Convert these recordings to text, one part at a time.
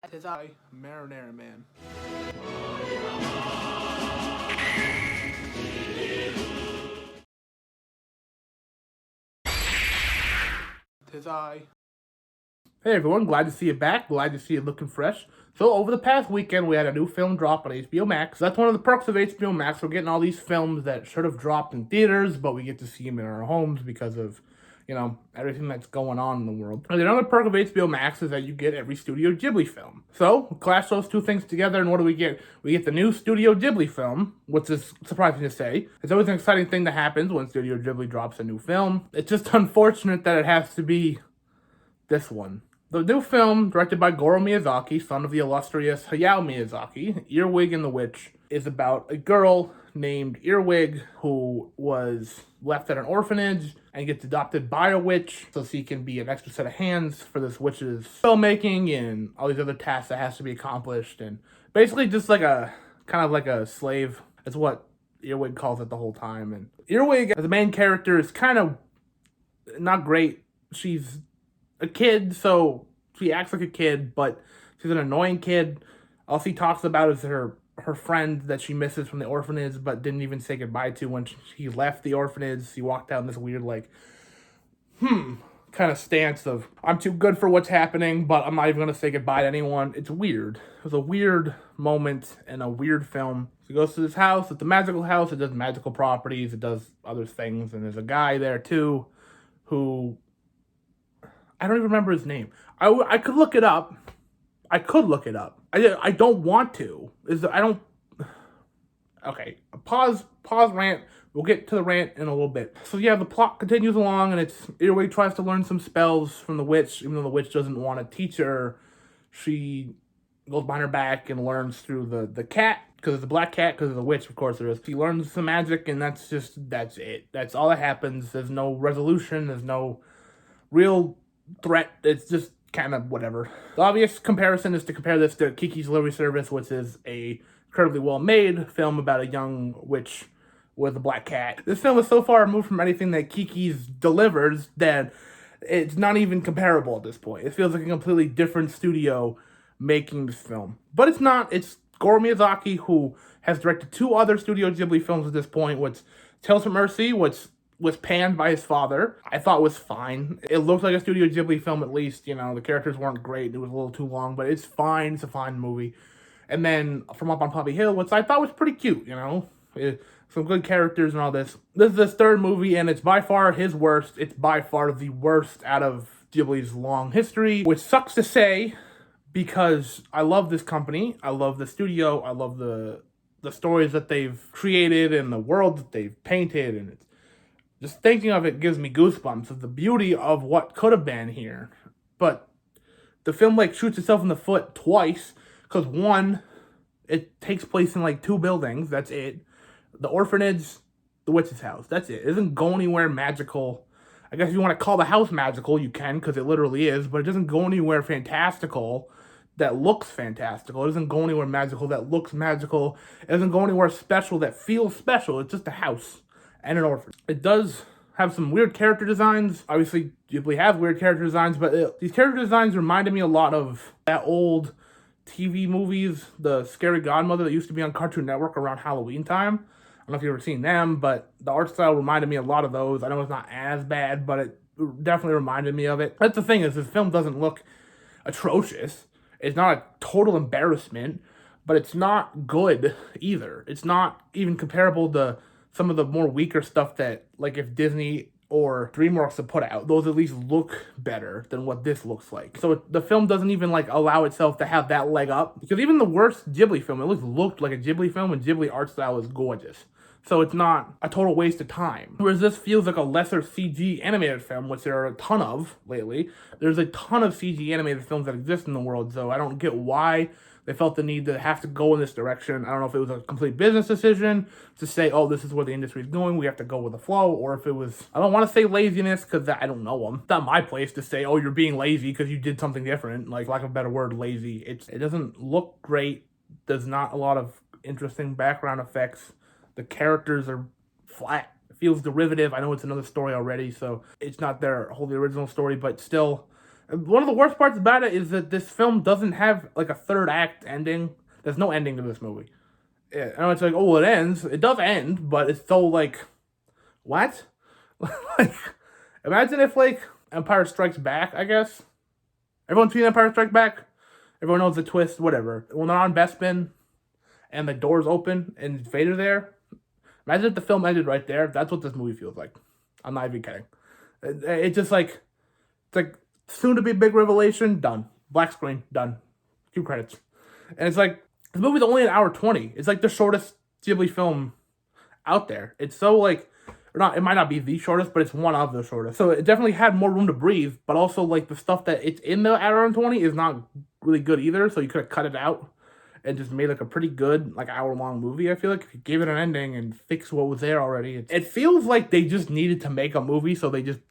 'Tis I, Marinara Man. 'Tis I. Hey everyone, glad to see you back. Glad to see you looking fresh. So over the past weekend, we had a new film drop on HBO Max. That's one of the perks of HBO Max. We're getting all these films that should have dropped in theaters, but we get to see them in our homes because of, everything that's going on in the world. And another perk of HBO Max is that you get every Studio Ghibli film. So, clash those two things together, and what do we get? We get the new Studio Ghibli film, which is surprising to say. It's always an exciting thing that happens when Studio Ghibli drops a new film. It's just unfortunate that it has to be this one. The new film, directed by Goro Miyazaki, son of the illustrious Hayao Miyazaki, Earwig and the Witch, is about a girl named Earwig who was left at an orphanage and gets adopted by a witch so she can be an extra set of hands for this witch's filmmaking and all these other tasks that has to be accomplished. And basically just like a, kind of like a slave. That's what Earwig calls it the whole time. And Earwig, as the main character, is kind of not great. She's a kid, so she acts like a kid, but she's an annoying kid. All she talks about is her friend that she misses from the orphanage, but didn't even say goodbye to when she left the orphanage. She walked out in this weird, kind of stance of, I'm too good for what's happening, but I'm not even going to say goodbye to anyone. It's weird. It was a weird moment in a weird film. She goes to this house. It's a magical house. It does magical properties. It does other things. And there's a guy there, too, who I don't even remember his name. I could look it up. I don't want to. Okay. Pause rant. We'll get to the rant in a little bit. So yeah, the plot continues along, and it's Earwig tries to learn some spells from the witch, even though the witch doesn't want to teach her. She goes behind her back and learns through the cat, because it's a black cat, because of the witch, of course there is. She learns some magic, and that's it. That's all that happens. There's no resolution. There's no real threat. It's just kind of whatever. The obvious comparison is to compare this to Kiki's Delivery Service, which is a incredibly well-made film about a young witch with a black cat. This film is so far removed from anything that Kiki's delivers that it's not even comparable at this point. It feels like a completely different studio making this film. But it's not. It's Goro Miyazaki, who has directed two other Studio Ghibli films at this point, which Tales from Mercy, which was panned by his father. I thought was fine. It looked like a Studio Ghibli film at least. The characters weren't great. It was a little too long, but it's fine. It's a fine movie. And then From Up on Poppy Hill, which I thought was pretty cute, some good characters and all this. This is his third movie, and it's by far his worst. It's by far the worst out of Ghibli's long history, which sucks to say because I love this company. I love the studio. I love the stories that they've created and the world that they've painted, and it's just thinking of it gives me goosebumps of the beauty of what could have been here. But the film shoots itself in the foot twice, because one, it takes place in two buildings. That's it. The orphanage, the witch's house. That's it. It doesn't go anywhere magical. I guess if you want to call the house magical, you can, because it literally is. But it doesn't go anywhere fantastical that looks fantastical. It doesn't go anywhere magical that looks magical. It doesn't go anywhere special that feels special. It's just a house and an orphan. It does have some weird character designs. Obviously, Ghibli has weird character designs, but these character designs reminded me a lot of that old TV movies, the Scary Godmother that used to be on Cartoon Network around Halloween time. I don't know if you've ever seen them, but the art style reminded me a lot of those. I know it's not as bad, but it definitely reminded me of it. That's the thing, is this film doesn't look atrocious. It's not a total embarrassment, but it's not good either. It's not even comparable to some of the more weaker stuff that, if Disney or DreamWorks have put out, those at least look better than what this looks like. So the film doesn't even, allow itself to have that leg up. Because even the worst Ghibli film, it looked like a Ghibli film, and Ghibli art style is gorgeous. So it's not a total waste of time. Whereas this feels like a lesser CG animated film, which there are a ton of lately. There's a ton of CG animated films that exist in the world, so I don't get why they felt the need to have to go in this direction. I don't know if it was a complete business decision to say, oh, this is where the industry is going, we have to go with the flow, or if it was, I don't want to say laziness, because I don't know them. It's not my place to say, oh, you're being lazy because you did something different. Lack of a better word, lazy. It doesn't look great. There's not a lot of interesting background effects. The characters are flat. It feels derivative. I know it's another story already, so it's not their wholly original story, but still, One of the worst parts about it is that this film doesn't have like a third act ending. There's no ending to this movie. Yeah, I know it's like, oh, well, it ends. It does end, but it's so like, what? Like, imagine if like Empire Strikes Back. I guess everyone's seen Empire Strikes Back. Everyone knows the twist. Whatever. When they're on Bespin and the doors open and Vader there. Imagine if the film ended right there. That's what this movie feels like. I'm not even kidding. It's just like, it's like soon to be big revelation, done. Black screen, done. Cue credits. And it's like, the movie's only an hour 20. It's like the shortest Ghibli film out there. It's so like, or not, it might not be the shortest, but it's one of the shortest. So it definitely had more room to breathe, but also like the stuff that it's in the hour 20 is not really good either. So you could have cut it out and just made like a pretty good like hour-long movie. I feel like if you gave it an ending and fixed what was there already, it feels like they just needed to make a movie, so they just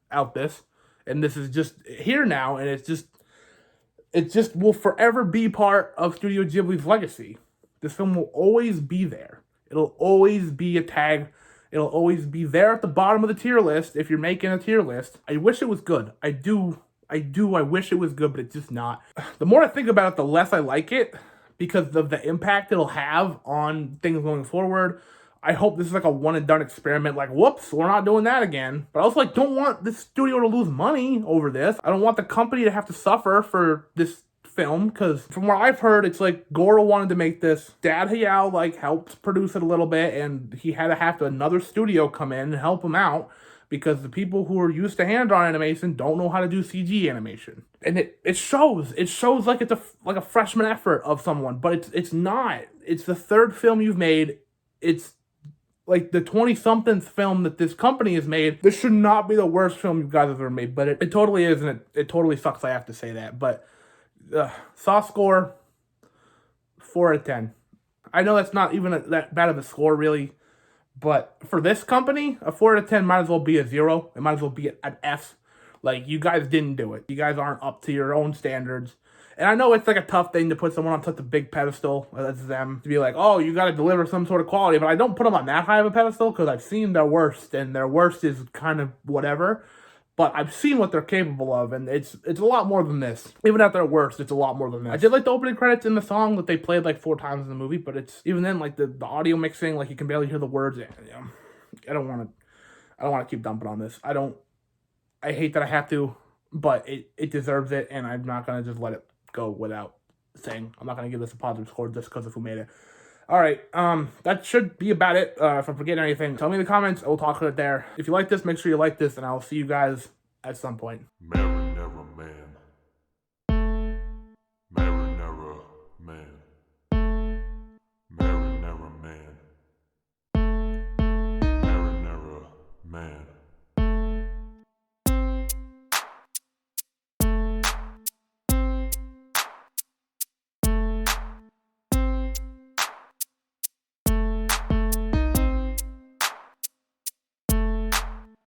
out this, and this is just here now, and it just will forever be part of Studio Ghibli's legacy. This film will always be there. It'll always be a tag. It'll always be there at the bottom of the tier list if you're making a tier list. I wish it was good. I wish it was good, but it's just not. The more I think about it, the less I like it, because of the impact it'll have on things going forward. I hope this is like a one and done experiment. Like, whoops, we're not doing that again. But I also like don't want this studio to lose money over this. I don't want the company to have to suffer for this film, because from what I've heard, it's like Goro wanted to make this. Dad Hayao like helped produce it a little bit, and he had to have another studio come in and help him out, because the people who are used to hand-drawn animation don't know how to do CG animation. And it shows. It shows like it's a freshman effort of someone, but it's not. It's the third film you've made. It's like the 20-somethingth film that this company has made. This should not be the worst film you guys have ever made, but it totally is, and it totally sucks I have to say that. But soft score, 4 out of 10. I know that's not even that bad of a score, really. But for this company, a 4 out of 10 might as well be a 0. It might as well be an F. Like, you guys didn't do it. You guys aren't up to your own standards. And I know it's like a tough thing to put someone on such a big pedestal as them, to be like, oh, you got to deliver some sort of quality. But I don't put them on that high of a pedestal, because I've seen their worst, and their worst is kind of whatever. But I've seen what they're capable of, and it's a lot more than this. Even at their worst, it's a lot more than this. I did like the opening credits in the song that they played like 4 times in the movie, but it's even then like the audio mixing, like you can barely hear the words. I don't want to keep dumping on this. I hate that I have to, but it deserves it, and I'm not gonna just let it go without saying. I'm not gonna give this a positive score just because of who made it. All right, that should be about it. If I'm forgetting anything, tell me in the comments. I will talk about it there. If you like this, make sure you like this, and I'll see you guys at some point. Marinara man. Marinara man. Marinara man.